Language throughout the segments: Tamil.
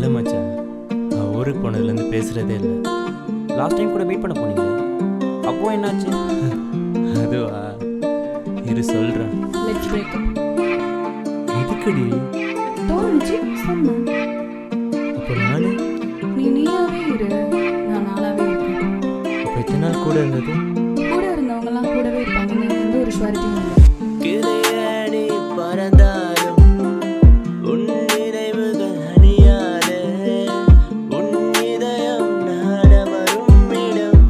இல்லை மச்சான், நான் ஊருக்கு போனதுலேருந்து பேசுகிறதே இல்லை. லாஸ்ட் டைம் கூட மீட் பண்ண போனீங்களே, அப்போ என்னாச்சு? அதுவா, இரு சொல்கிறேன். Let's break up. எதுக்குடி? தோணுச்சு சொன்னேன். அப்போ நான் நீயாவே இரு, நான் நானாவே இருக்கேன். இப்போ இத்தனை நாள் கூட இருந்தது கூட இருந்தவங்கலாம் கூடவே இருப்பாங்கன்னு எந்த ஒரு ஷுவாரிட்டியும் இல்லை. கிளையடி பறந்தாலும் உன் நினைவுகள் அணியாதே. உன் இதயம் நாட வரும் இடம்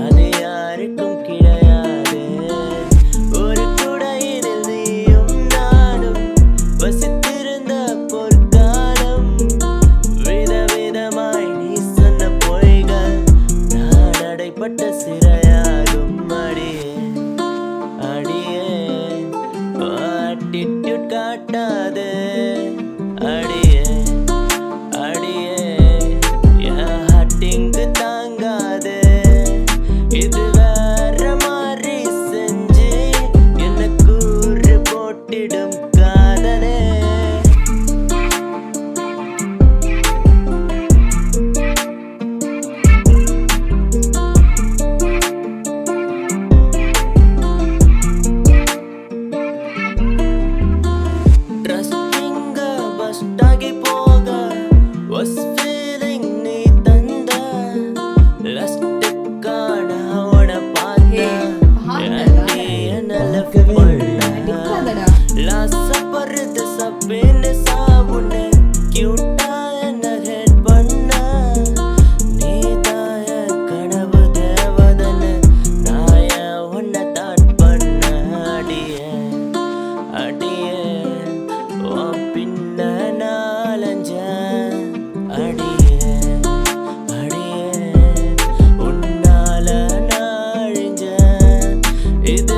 அது யாருக்கும் கிடையாது. ஒரு குடையினில் நீயும் நானும் வசித்திருந்த பொற்காலம். விதவிதமாய் நீ சொன்ன பொய்கள் நான் அடைப்பட்ட சிறையாகும். அடியே ஆட்டிட்யூட் காட்டாதே. அடியே என் ஹாட்டிங்கு தாங்காதே. இது வேற மாதிரி செஞ்சு என்ன கூறு போட்டிடும் காதலே. ட்ரஸ்டிங்க பஸ்ட் ஆகி போக was feeling நீ தந்த லஸ்டுக்கான அவனை பார்த்தேன். நீ என்ன லவ் பண்ண அடிக்காதடா. லாசப்படுறது சப்பின்னு சாவுன்னு கியூட்டா என்ன ஹெட் பண்ண. நீ தாய கனவு தேவதன்னு நாய உன்னை தாட் பண்ண. அடியே உன் பின்ன நாலஞ்ச. அடியே உன்னால நாழிஞ்ச. இது